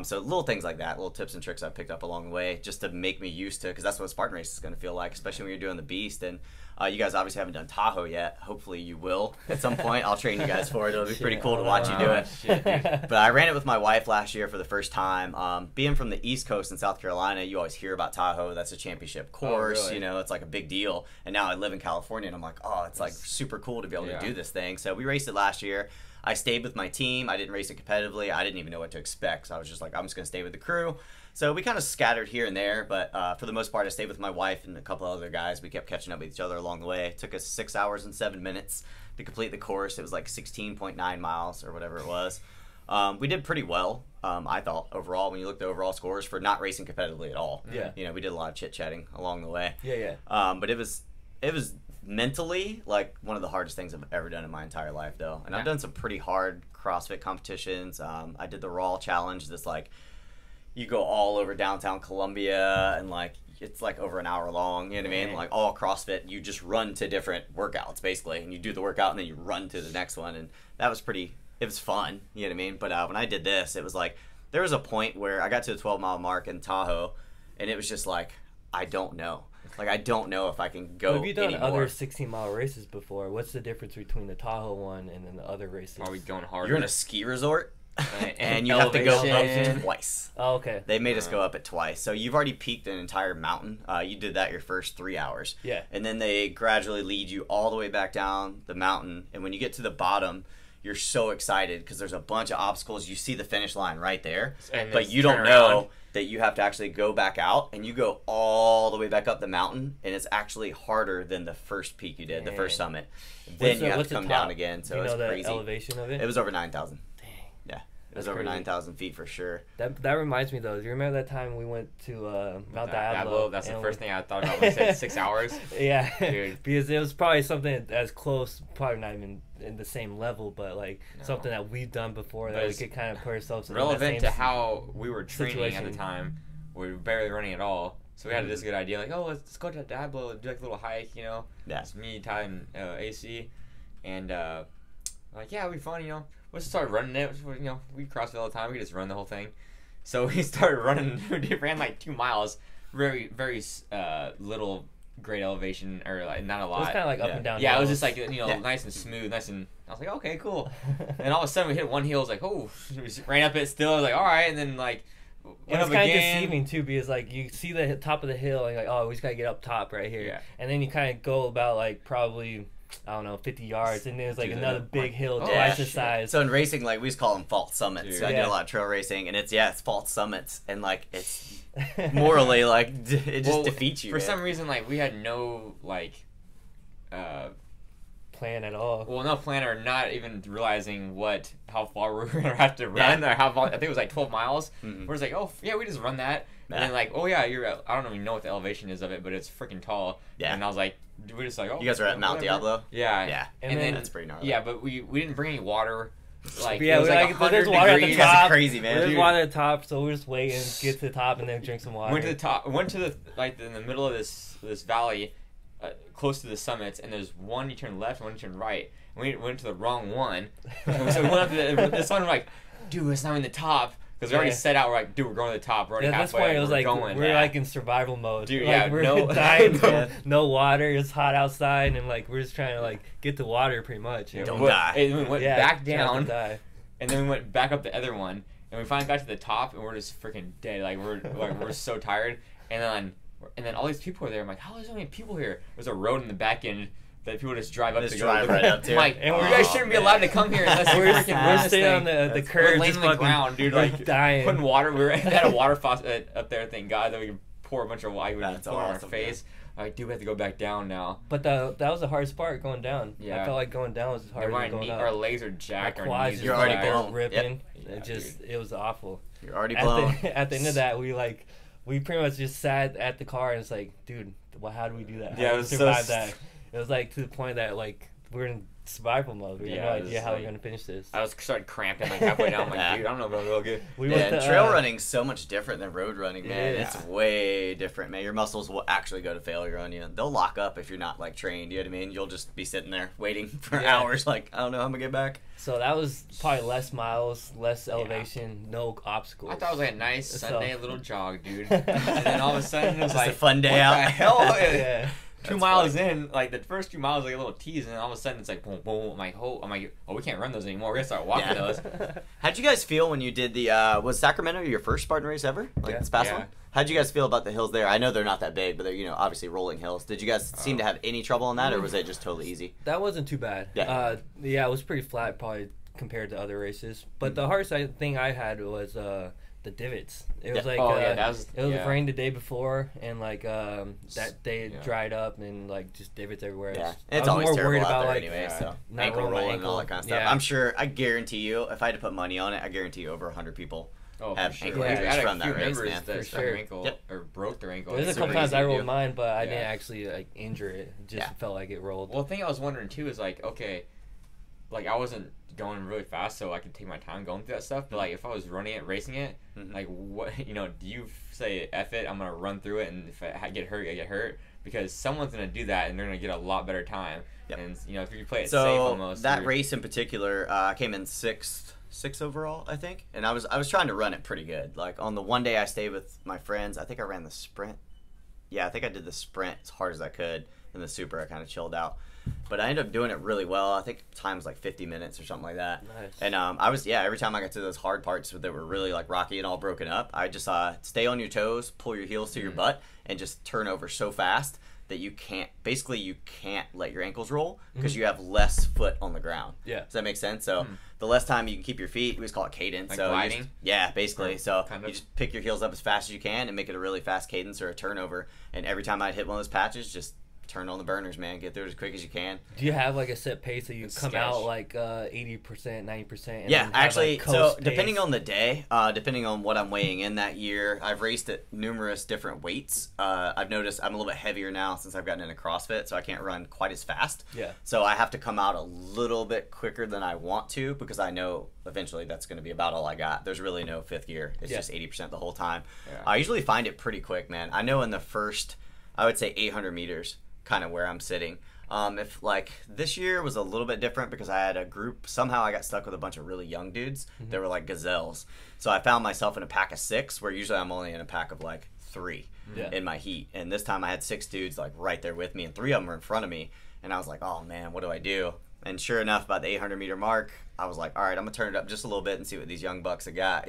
So little things like that, little tips and tricks I picked up along the way just to make me used to, because that's what a Spartan race is going to feel like, especially when you're doing the beast. And you guys obviously haven't done Tahoe yet. Hopefully you will at some point. I'll train you guys for it. It'll be pretty cool to watch you do it. But I ran it with my wife last year for the first time. Being from the East Coast in South Carolina, you always hear about Tahoe. That's a championship course. Really? You know, it's like a big deal. And now I live in California, and I'm like, oh, it's like super cool to be able to do this thing. So we raced it last year. I stayed with my team. I didn't race it competitively. I didn't even know what to expect. So I was just like, I'm just going to stay with the crew. So we kind of scattered here and there, but for the most part, I stayed with my wife and a couple other guys. We kept catching up with each other along the way. It took us 6 hours and 7 minutes to complete the course. It was like 16.9 miles or whatever it was. We did pretty well, I thought, overall, when you look at the overall scores for not racing competitively at all. Yeah. You know, we did a lot of chit-chatting along the way. Yeah. But it was mentally like one of the hardest things I've ever done in my entire life, though. And I've done some pretty hard CrossFit competitions. I did the Raw Challenge. This like you go all over downtown Columbia, and like it's like over an hour long. You know what I mean? Like all CrossFit, you just run to different workouts basically, and you do the workout and then you run to the next one, and that was pretty. It was fun. You know what I mean? But when I did this, it was like there was a point where I got to the 12-mile mark in Tahoe, and it was just like I don't know. Like, I don't know if I can go Have you done anymore. other 16-mile races before? What's the difference between the Tahoe one and then the other races? Are we going hard? You're in a ski resort, and you elevation. have to go up twice. Oh, okay. They made us go up it twice. So you've already peaked an entire mountain. You did that your first 3 hours. Yeah. And then they gradually lead you all the way back down the mountain. And when you get to the bottom, you're so excited because there's a bunch of obstacles. You see the finish line right there, but you don't know that you have to actually go back out, and you go all the way back up the mountain, and it's actually harder than the first peak you did, the first summit. Then you have to come down again, so it's crazy. The elevation of it? It was over 9,000. Dang. Yeah. It was over 9,000 feet for sure. That reminds me, though. Do you remember that time we went to Mount Diablo? That's the first thing I thought about when you said 6 hours. Yeah. Dude. Because it was probably something as close, probably not even in the same level, but like something that we've done before that we could kind of put ourselves in relevant that same to how we were training situation. at the time. We were barely running at all. So we had this good idea, like, oh, let's go to Diablo and do like a little hike, you know. Yeah. It's me, Ty, and AC. And like, yeah, it'll be fun, you know. Let's start running it. You know, we CrossFit all the time. We could just run the whole thing. So we started running. We ran like 2 miles. Very, very little great elevation, or like not a lot. It was kind of like up and down. Yeah, hills. it was just like, you know, nice and smooth, nice and. I was like, okay, cool. And all of a sudden we hit one hill. I was like, oh, we just ran up it still. I was like, all right, and then like. It was kind of deceiving too, because like you see the top of the hill and you're like, oh, we just gotta get up top right here. Yeah. And then you kind of go about like probably, I don't know, 50 yards, and there's like another big hill twice the size. So in racing, like we just call them false summits. Dude. So I did a lot of trail racing, and it's false summits, and like it's morally like it just defeats you. For some reason, like we had no like plan at all. Well, no plan, or not even realizing how far we were gonna have to run, or how far. I think it was like 12 miles. Mm-hmm. We're just like, oh yeah, we just run that, and then like, oh yeah, I don't even know what the elevation is of it, but it's freaking tall. Yeah. And I was like, we're just like, oh. You guys are at Mount Diablo. Yeah. Yeah. And then that's pretty gnarly. Yeah, but we didn't bring any water. Like, yeah, it was like 100 there's water degrees. at the top. That's crazy, man. There's water at the top, so we're just waiting, get to the top, and then drink some water. Went to the top. Went to the in the middle of this valley, close to the summits, and there's one you turn left, one you turn right. And we went to the wrong one. And so we went up to this one. We're like, dude, it's not in the top. Because we already set out, we're like, dude, we're going to the top. We're already halfway. At this point, it was like, going. we're like in survival mode. Dude, like, we're dying, no water, it's hot outside, and like we're just trying to like get to water pretty much. Don't die. And we went back down, die. And then we went back up the other one, and we finally got to the top, and we're just freaking dead. Like we're so tired. And then all these people are there. I'm like, how is there so many people here? There's a road in the back end that people just drive up to go. Right up to. I'm like, and you guys shouldn't be allowed to come here unless you're freaking we're staying on the curb, we're laying just on the ground, dude, like dying. Putting water. We had a water faucet up there, thank God, that we could pour a bunch of water on our face. I do have to go back down now. But that was a hard part going down. Yeah. I felt like going down was harder than going up. Our legs are jacked. Our our quads knees you're are already jacked. blown. Ripping. Yep. It was awful. You're already blown. At the end of that, we pretty much just sat at the car and it's like, dude, how do we do that? Yeah, How it was survive that? It was like to the point that like we're in survival mode. We had no idea how we're gonna finish this. I started cramping like halfway down. I'm like, dude, I don't know if I'm real good. Trail running's so much different than road running, man. Yeah. It's way different, man. Your muscles will actually go to failure on you. They'll lock up if you're not like trained. You know what I mean? You'll just be sitting there waiting for hours. Like, I don't know how I'm gonna get back. So that was probably less miles, less elevation, no obstacles. I thought it was like a nice Sunday little jog, dude. And then all of a sudden it was like a fun day out. What the hell? Yeah. 2 miles in, like the first 2 miles, like a little tease, and then all of a sudden it's like boom, boom. I'm like, oh, we can't run those anymore. We're gonna start walking those. How'd you guys feel when you did the? Was Sacramento your first Spartan race ever? Like this past one? How'd you guys feel about the hills there? I know they're not that big, but they're obviously rolling hills. Did you guys seem to have any trouble on that, or was it just totally easy? That wasn't too bad. Yeah, it was pretty flat probably compared to other races. But the hardest thing I had was the divots. It was like it was rain the day before, and like that day it dried up and like just divots everywhere. Yeah, it's always terrible out there anyway. So ankle rolling and all that kind of stuff. Yeah. I'm sure. I guarantee you, if I had to put money on it, I guarantee you over 100 people have ankle injuries from that race, man. For sure. Ankle, or broke their ankle. There's a couple times I rolled mine, but I didn't actually like injure it. It just felt like it rolled. Well, the thing I was wondering too is like, okay, like I wasn't going really fast, so I could take my time going through that stuff. But like, if I was running it, racing it, like what do you say? F it, I'm gonna run through it, and if I get hurt, I get hurt, because someone's gonna do that, and they're gonna get a lot better time. Yep. And if you play it safe, almost. That race in particular, I came in sixth overall, I think, and I was trying to run it pretty good. Like on the one day I stayed with my friends, I think I ran the sprint. Yeah, I think I did the sprint as hard as I could, and the super I kind of chilled out. But I ended up doing it really well. I think time was like 50 minutes or something like that. Nice. And I was, every time I got to those hard parts that were really like rocky and all broken up, I just stay on your toes, pull your heels to your butt, and just turn over so fast that you can't let your ankles roll because you have less foot on the ground. Yeah. Does that make sense? So the less time you can keep your feet, we always call it cadence. Like so gliding? Basically. So you just pick your heels up as fast as you can and make it a really fast cadence or a turnover. And every time I'd hit one of those patches, just turn on the burners, man. Get through it as quick as you can. Do you have like a set pace that you come out like 80%, 90%? Yeah, actually, so depending on the day, depending on what I'm weighing in that year, I've raced at numerous different weights. I've noticed I'm a little bit heavier now since I've gotten into CrossFit, so I can't run quite as fast. Yeah. So I have to come out a little bit quicker than I want to because I know eventually that's going to be about all I got. There's really no fifth gear. It's just 80% the whole time. Yeah. I usually find it pretty quick, man. I know in the first, I would say 800 meters, kind of where I'm sitting. If like this year was a little bit different because I had a group, somehow I got stuck with a bunch of really young dudes that were like gazelles. So I found myself in a pack of 6 where usually I'm only in a pack of like 3 in my heat. And this time I had 6 dudes like right there with me and 3 of them were in front of me. And I was like, oh man, what do I do? And sure enough, about the 800 meter mark, I was like, all right, I'm gonna turn it up just a little bit and see what these young bucks have got,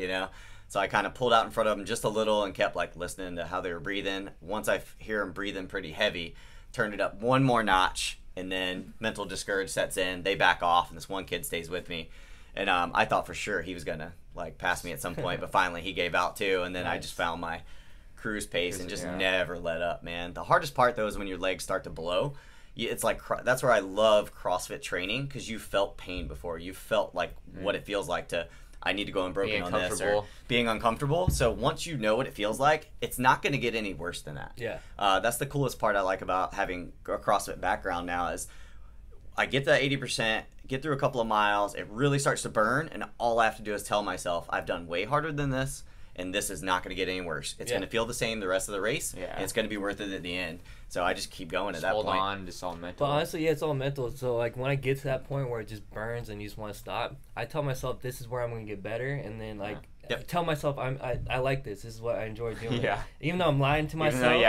So I kind of pulled out in front of them just a little and kept like listening to how they were breathing. Once I hear them breathing pretty heavy, turned it up one more notch, and then mental discourage sets in. They back off, and this one kid stays with me. And I thought for sure he was gonna like pass me at some point, but finally he gave out too. And then I just found my cruise pace and just never let up, man. The hardest part though is when your legs start to blow. It's like that's where I love CrossFit training because you felt pain before. You felt like what it feels like to. I need to go unbroken on this or being uncomfortable. So once you know what it feels like, it's not going to get any worse than that. Yeah. That's the coolest part I like about having a CrossFit background now is I get that 80%, get through a couple of miles, it really starts to burn, and all I have to do is tell myself I've done way harder than this, and this is not going to get any worse. It's going to feel the same the rest of the race, and it's going to be worth it at the end. So I just keep going at that point. Hold on, it's all mental. But honestly, it's all mental. So like when I get to that point where it just burns and you just want to stop, I tell myself this is where I'm going to get better, and then like tell myself I like this. This is what I enjoy doing. Even though I'm lying to myself.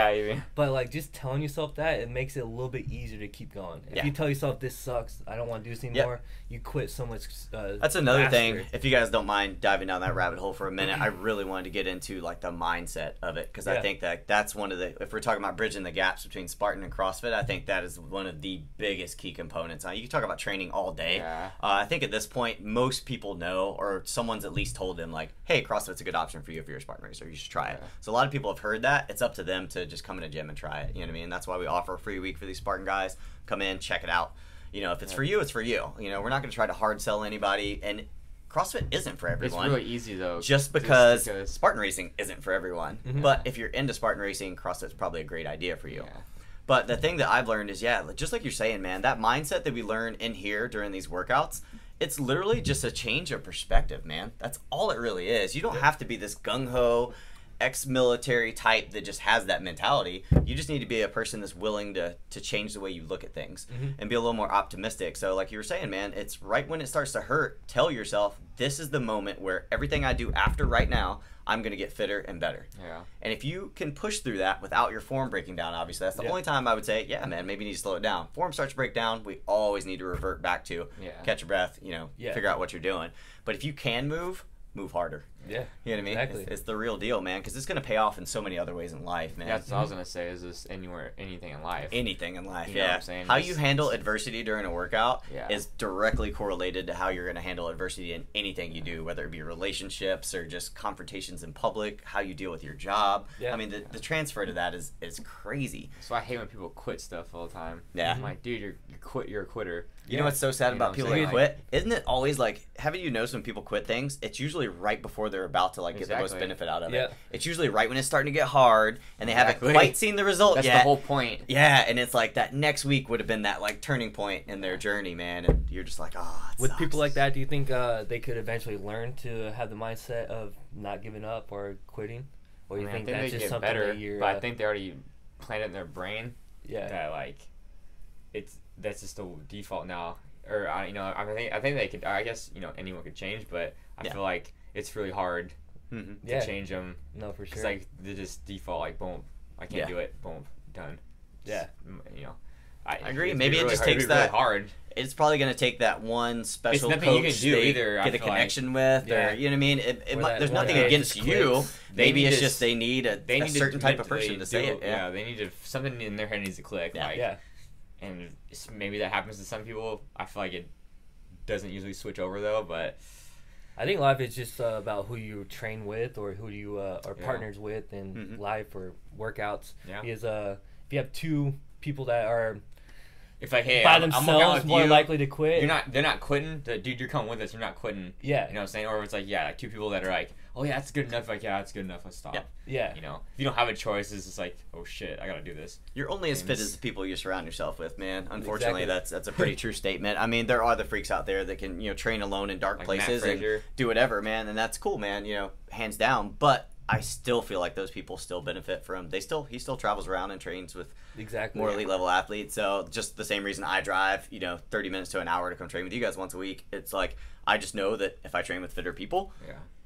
But like just telling yourself that, it makes it a little bit easier to keep going. If you tell yourself this sucks, I don't want to do this anymore, you quit so much. That's another thing. If you guys don't mind diving down that rabbit hole for a minute, I really wanted to get into like the mindset of it because I think that that's one of the, if we're talking about bridging the gaps between Spartan and CrossFit, I think that is one of the biggest key components. You can talk about training all day. I think at this point, most people know, or someone's at least told them like, hey, CrossFit's a good option for you if you're a Spartan racer. You should try it. So a lot of people have heard that. It's up to them to just come in a gym and try it. You know what I mean? That's why we offer a free week for these Spartan guys. Come in, check it out. If it's for you, it's for you. We're not going to try to hard sell anybody. And CrossFit isn't for everyone. It's really easy though. Just because Spartan racing isn't for everyone. But if you're into Spartan racing, CrossFit's probably a great idea for you. But the thing that I've learned is, just like you're saying, man, that mindset that we learn in here during these workouts, it's literally just a change of perspective, man. That's all it really is. You don't have to be this gung-ho, ex-military type that just has that mentality. You just need to be a person that's willing to change the way you look at things and be a little more optimistic. So like you were saying, man, it's right when it starts to hurt, tell yourself, this is the moment where everything I do after right now, I'm going to get fitter and better. Yeah. And if you can push through that without your form breaking down, obviously, that's the only time I would say, yeah, man, maybe you need to slow it down. Form starts to break down, we always need to revert back to catch your breath, figure out what you're doing. But if you can move harder. Yeah. You know what I mean? Exactly. It's the real deal, man, because it's going to pay off in so many other ways in life, man. Yeah, that's what I was going to say, is this anything in life. Anything in life, You know what I'm saying? How you handle adversity during a workout Yeah. is directly correlated to how you're going to handle adversity in anything you do, whether it be relationships or just confrontations in public, how you deal with your job. Yeah. I mean, the transfer to that is crazy. So I hate when people quit stuff all the time. Yeah. I'm like, dude, you're a quitter. You know what's so sad You know about what people I'm that saying? quit? Isn't it always like, haven't you noticed when people quit things, it's usually right before they're about to get the most Exactly. benefit out of Yeah. it. It's usually right when it's starting to get hard and they haven't Exactly. quite seen the result That's yet. the whole point. Yeah, and it's like that next week would have been that turning point in their journey, man, and you're just like, it With sucks. people like that, do you think they could eventually learn to have the mindset of not giving up or quitting? Or you I think think that's they just get something better, that you're... but I think they already planted in their brain yeah. that that's just the default now. Or I think they could. I guess anyone could change, but I feel like it's really hard to change them. No, for sure. It's like they just default boom, I can't do it, boom, done. Yeah. I agree. it'd be Maybe it really just hard. takes It'd be really that- hard. It's probably going to take that one special nothing coach you can do they either, I get a feel like. connection with, Yeah. or you know what I mean. Or that There's one nothing guy against just you. quits. Maybe it's need just they need a certain type of person to say it. Yeah, they need to. Something in their head needs to click. Yeah. And maybe that happens to some people. I feel like it doesn't usually switch over though, but I think life is just about who you train with or who you are partners with in life or workouts. Yeah. Because if you have two people that are if hey, by I'm working out themselves with more you, likely to quit. they're not quitting. Dude, you're coming with us. You're not quitting. Yeah. You know what I'm saying? Or it's like two people that are like, oh yeah, that's good enough. Like yeah, that's good enough. Let's stop. Yeah. If you don't have a choice, it's just like, oh shit, I gotta do this. You're only as fit as the people you surround yourself with, man. Unfortunately, Exactly. that's a pretty true statement. I mean, there are the freaks out there that can train alone in dark Like places Matt and Frazier. do whatever, man, and that's cool, man. Hands down. But I still feel like those people still benefit from. He still travels around and trains with Exactly. more elite level athletes. So just the same reason I drive 30 minutes to an hour to come train with you guys once a week. It's like I just know that if I train with fitter people,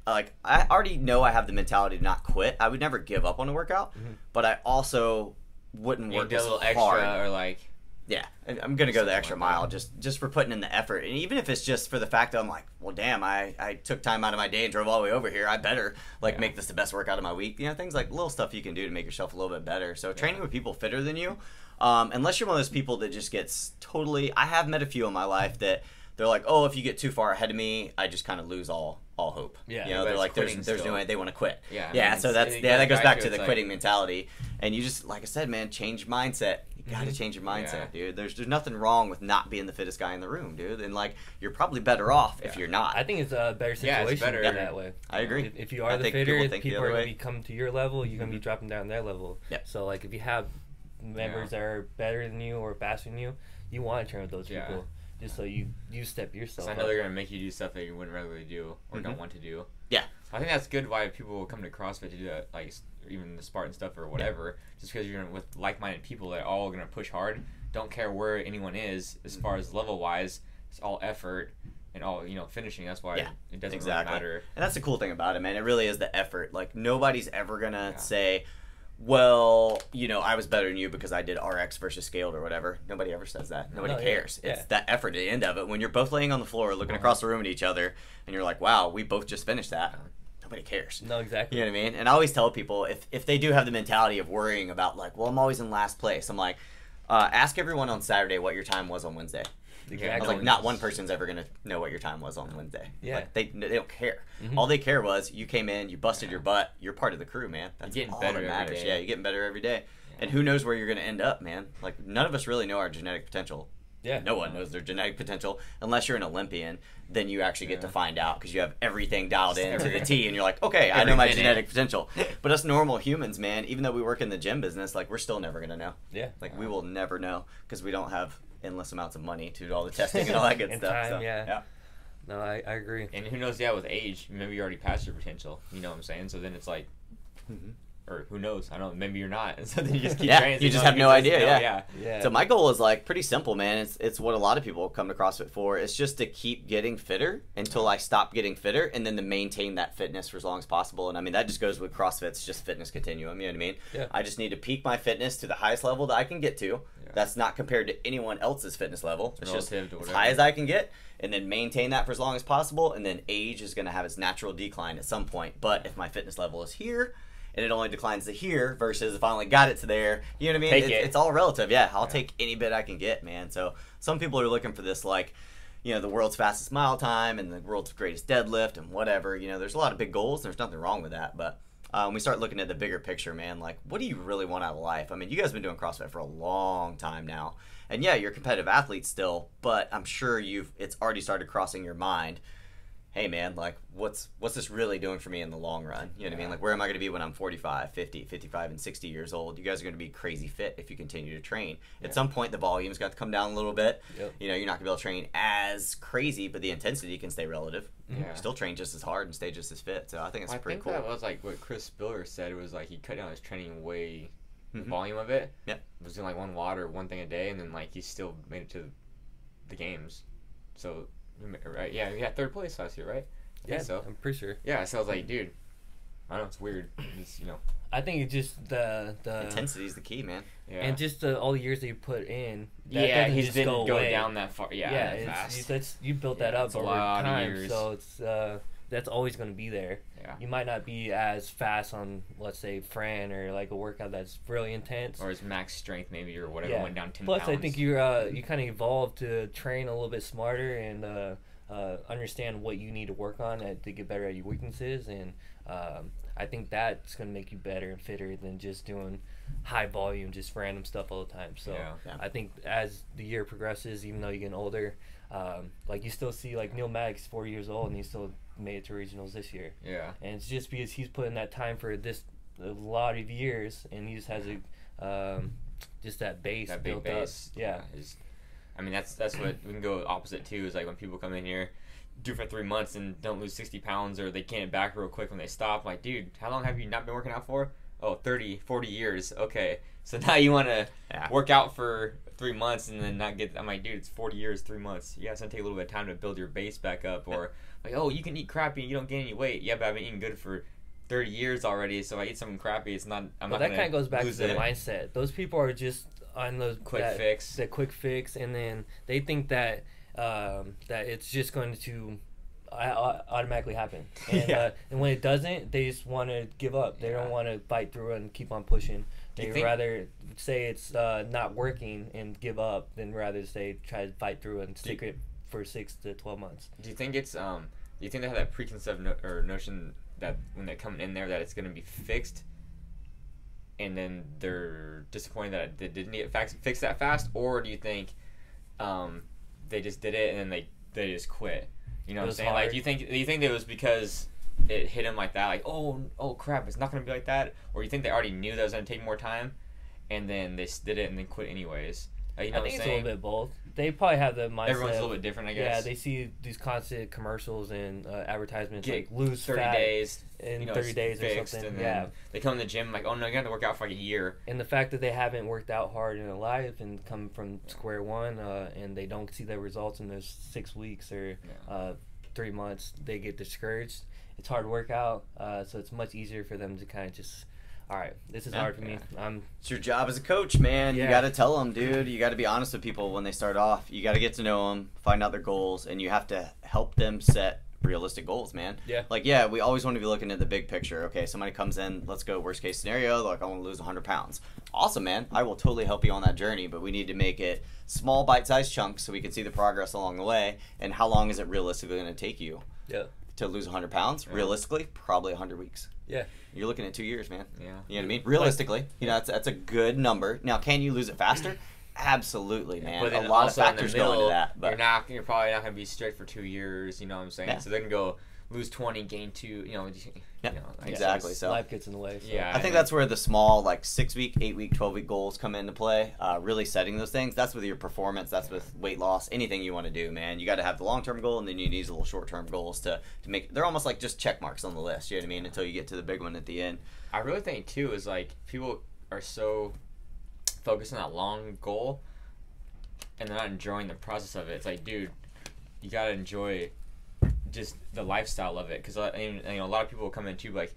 I already know I have the mentality to not quit. I would never give up on a workout, but I also wouldn't You work do a as little hard. extra or like. Yeah, I'm gonna go the Something extra like mile just for putting in the effort, and even if it's just for the fact that I'm like, well, damn, I took time out of my day and drove all the way over here. I better make this the best workout of my week. Things like little stuff you can do to make yourself a little bit better. So training with people fitter than you, unless you're one of those people that just gets totally. I have met a few in my life that they're like, oh, if you get too far ahead of me, I just kind of lose all hope. Yeah. They're But like, there's quitting no way they want to quit. Yeah, I Yeah. mean, So it that goes back to the it's like- quitting mentality, and you just like I said, man, change mindset. You gotta change your mindset, Yeah. dude. There's nothing wrong with not being the fittest guy in the room, dude. And you're probably better off if you're not. I think it's a better Yeah, situation it's better. that way. I agree. If you are I the think fitter, people if think the people other are going way. to be coming to your level, you're going to be dropping down their level. Yep. So, if you have members that are better than you or faster than you, you want to train with those Yeah. people just so you step yourself So I up. know they're gonna make you do stuff that you wouldn't regularly do or don't want to do. Yeah. So I think that's good. Why people will come to CrossFit to do that, like even the Spartan stuff or whatever, just because you're with like-minded people that are all gonna push hard. Don't care where anyone is as far as level-wise. It's all effort and all finishing. That's why it doesn't really matter. And that's the cool thing about it, man. It really is the effort. Nobody's ever gonna say, well, I was better than you because I did RX versus scaled or whatever. Nobody ever says that. Nobody cares. Yeah. It's that effort at the end of it. When you're both laying on the floor looking across the room at each other and you're like, wow, we both just finished that. Nobody cares. No, exactly. You know what I mean? And I always tell people, if they do have the mentality of worrying about well, I'm always in last place. I'm like, ask everyone on Saturday what your time was on Wednesday. Exactly. I was like, not one person's ever going to know what your time was on Wednesday. Yeah. They don't care. All they care was you came in, you busted your butt, you're part of the crew, man. That's You're getting all better that every matters. day. Yeah, you're getting better every day. And who knows where you're going to end up, man. None of us really know our genetic potential. Yeah. No one knows their genetic potential unless you're an Olympian. Then you actually get to find out because you have everything dialed in to the T, and you're like, okay, I know my genetic potential. But us normal humans, man, even though we work in the gym business, like, we're still never gonna know. Yeah. Like, we will never know because we don't have endless amounts of money to do all the testing and all that good And stuff. time, So, yeah. No, I agree. And who knows? Yeah, with age, maybe you already passed your potential. You know what I'm saying? So then it's like, or who knows? I don't know. Maybe you're not. And so then you just keep training. You just have no idea. Yeah. So my goal is like pretty simple, man. It's what a lot of people come to CrossFit for. It's just to keep getting fitter until I stop getting fitter, and then to maintain that fitness for as long as possible. And I mean, that just goes with CrossFit's just fitness continuum. You know what I mean? Yeah. I just need to peak my fitness to the highest level that I can get to. Yeah. That's not compared to anyone else's fitness level. It's just relative to as whatever. high as I can get, and then maintain that for as long as possible. And then age is going to have its natural decline at some point. But if my fitness level is here, and it only declines to here versus if I only got it to there. You know what I mean? It's all relative. Yeah, I'll take any bit I can get, man. So some people are looking for this, like, you know, the world's fastest mile time and the world's greatest deadlift and whatever. You know, there's a lot of big goals. There's nothing wrong with that. But we start looking at the bigger picture, man. Like, what do you really want out of life? I mean, you guys have been doing CrossFit for a long time now. And yeah, you're a competitive athlete still, but I'm sure it's already started crossing your mind. Hey, man, like, what's this really doing for me in the long run? You know what I mean? Like, where am I going to be when I'm 45, 50, 55, and 60 years old? You guys are going to be crazy fit if you continue to train. At some point, the volume's got to come down a little bit. Yep. You know, you're not going to be able to train as crazy, but the intensity can stay relative. Yeah. You still train just as hard and stay just as fit. So I think it's pretty cool. That was like what Chris Spiller said. It was like he cut down his training way, the volume of it. Yep. Was doing like one watt or one thing a day, and then like he still made it to the games. So, right? Yeah, he had third place last year, right? I think so. I'm pretty sure. Yeah, so I was like, dude, I don't know, it's weird. It's, you know. I think it's just the intensity is the key, man. Yeah. And just all the years that you put in. Yeah, he just didn't go away. down that far. Yeah, that fast. You built that up it's a over lot of time, years. so it's that's always going to be there. Yeah. You might not be as fast on, let's say, Fran or like a workout that's really intense. Or his max strength maybe or whatever went down 10 Plus, pounds. I think you kind of evolved to train a little bit smarter and understand what you need to work on to get better at your weaknesses, and I think that's going to make you better and fitter than just doing high volume, just random stuff all the time. So I think as the year progresses, even though you're getting older, like you still see like Neil Mag's 4 years old and he still made it to regionals this year. Yeah. And it's just because he's put in that time for a lot of years, and he just has just that base that big built base. up. Yeah. I mean, that's what we can go opposite too. Is like when people come in here, do for 3 months and don't lose 60 pounds, or they gain it back real quick when they stop. I'm like, dude, how long have you not been working out for? Oh, 30, 40 years. Okay, so now you want to work out for 3 months and then not get. I'm like, dude, it's 40 years, 3 months. Yeah, it's gonna take a little bit of time to build your base back up. Or like, oh, you can eat crappy and you don't gain any weight. Yeah, but I've been eating good for 30 years already. So if I eat something crappy, it's not. I'm not. That kind of goes back to the it. mindset. Those people are just on the quick fix. The quick fix, and then they think that that it's just going to automatically happen, and and when it doesn't, they just want to give up. They don't want to fight through and keep on pushing. They rather say it's not working and give up than rather say try to fight through and stick it for 6 to 12 months. Do you think it's do you think they have that preconceived notion that when they're coming in there that it's going to be fixed, and then they're disappointed that they didn't get fixed that fast, or do you think they just did it and then they just quit? You know what I'm saying? Hard. Like, do you think that it was because it hit them like that? Like, oh crap, it's not going to be like that? Or you think they already knew that it was going to take more time, and then they did it and then quit anyways? You know I think it's a little bit both. They probably have the mindset. Everyone's a little bit different, I guess. Yeah, they see these constant commercials and advertisements like lose 30 fat days in 30 days or something. And then they come in the gym like, oh no, you got to work out for like a year. And the fact that they haven't worked out hard in their life and come from square one, and they don't see their results in those 6 weeks or 3 months, they get discouraged. It's hard to work out, so it's much easier for them to kind of just, all right, this is hard for me. It's your job as a coach, man. Yeah. You got to tell them, dude. You got to be honest with people when they start off. You got to get to know them, find out their goals, and you have to help them set realistic goals, man. Yeah. Like, we always want to be looking at the big picture. Okay, somebody comes in, let's go worst case scenario, like, I want to lose 100 pounds. Awesome, man. I will totally help you on that journey, but we need to make it small bite-sized chunks so we can see the progress along the way, and how long is it realistically going to take you to lose 100 pounds? Realistically, probably 100 weeks. Yeah. You're looking at 2 years, man. Yeah. You know what I mean? Realistically, you know, that's a good number. Now, can you lose it faster? Absolutely, man. But then a lot of also in the factors go into middle, that. But you're probably not going to be straight for 2 years. You know what I'm saying? Yeah. So they can go lose 20, gain 2. You know, exactly. So life gets in the way. So. Yeah. I think that's where the small, like 6-week, 8-week, 12-week goals come into play. Really setting those things. That's with your performance. That's with weight loss. Anything you want to do, man. You got to have the long-term goal, and then you need these little short-term goals to make. They're almost like just check marks on the list. You know what I mean? Until you get to the big one at the end. I really think too is like people are so focused on that long goal, and they're not enjoying the process of it. It's like, dude, you gotta enjoy just the lifestyle of it, because a lot of people will come in too like,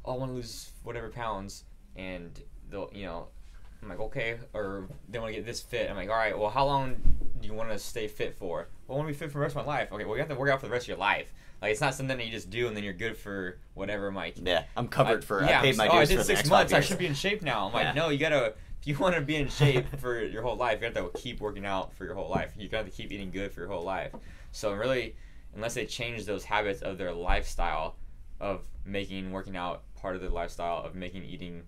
oh, I want to lose whatever pounds, and they'll, I'm like, okay, or they want to get this fit. I'm like, all right, well, how long do you want to stay fit for? Well, I want to be fit for the rest of my life. Okay, well, you have to work out for the rest of your life. Like, it's not something that you just do and then you're good for whatever. I'm like, yeah, I'm covered for. Yeah, I paid my I dues did for the 6 next 5 months. I years. should be in shape now. I'm like, Yeah. no, you gotta. If you want to be in shape for your whole life, you have to keep working out for your whole life. You got to keep eating good for your whole life. So really, unless they change those habits of their lifestyle, of making working out part of the lifestyle, of making eating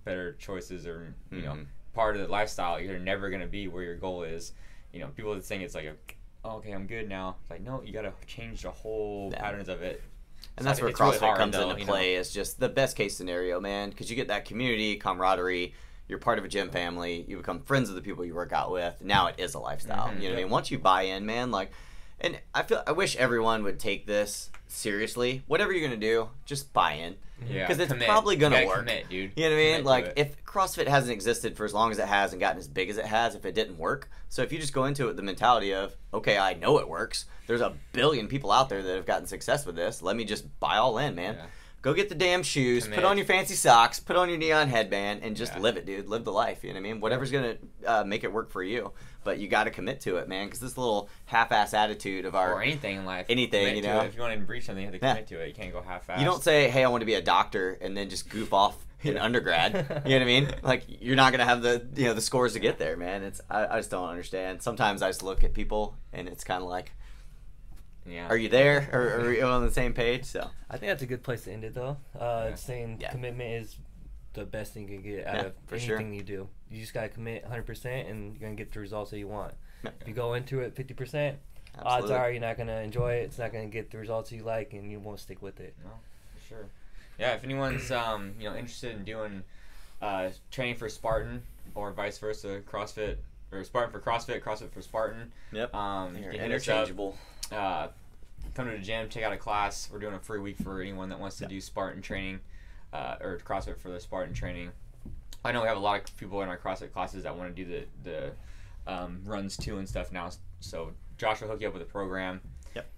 better choices, or part of the lifestyle, you're never gonna be where your goal is. People that think it's like, okay, I'm good now. It's like, no, you gotta change the whole patterns of it. And that's where CrossFit comes into play. Is just the best case scenario, man, because you get that community, camaraderie. You're part of a gym family. You become friends with the people you work out with. Now it is a lifestyle. You know what I mean? Once you buy in, man, like, and I wish everyone would take this seriously. Whatever you're gonna do, just buy in. Yeah, because it's probably gonna work. Commit, dude. You know what I mean? Commit Like, if CrossFit hasn't existed for as long as it has and gotten as big as it has, if it didn't work. So if you just go into it with the mentality of, okay, I know it works. There's a billion people out there that have gotten success with this. Let me just buy all in, man. Yeah. Go get the damn shoes, put on your fancy socks, put on your neon headband, and just live it, dude. Live the life, you know what I mean? Whatever's going to make it work for you. But you got to commit to it, man, because this little half-ass attitude of our... Or anything in life. Anything, you know? If you want to breach something, you have to commit to it. You can't go half-ass. You don't say, hey, I want to be a doctor, and then just goof off in undergrad. You know what I mean? Like, you're not going to have the scores to get there, man. I just don't understand. Sometimes I just look at people, and it's kind of like... Yeah. Are you there? Or are we on the same page? So I think that's a good place to end it, though. Saying commitment is the best thing you can get out of anything you do. You just got to commit 100%, and you're going to get the results that you want. If you go into it 50%, odds are you're not going to enjoy it. It's not going to get the results you like, and you won't stick with it. No, for sure. Yeah, if anyone's interested in doing training for Spartan or vice versa, CrossFit, or Spartan for CrossFit, CrossFit for Spartan. Yep. You're interchangeable. Come to the gym, check out a class. We're doing a free week for anyone that wants to do Spartan training, or CrossFit for the Spartan training. I know we have a lot of people in our CrossFit classes that want to do the runs too and stuff now. So Josh will hook you up with a program. Yep.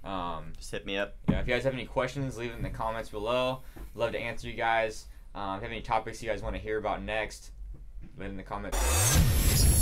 Just hit me up. Yeah. If you guys have any questions, leave it in the comments below. Love to answer you guys. If you have any topics you guys want to hear about next, leave it in the comments.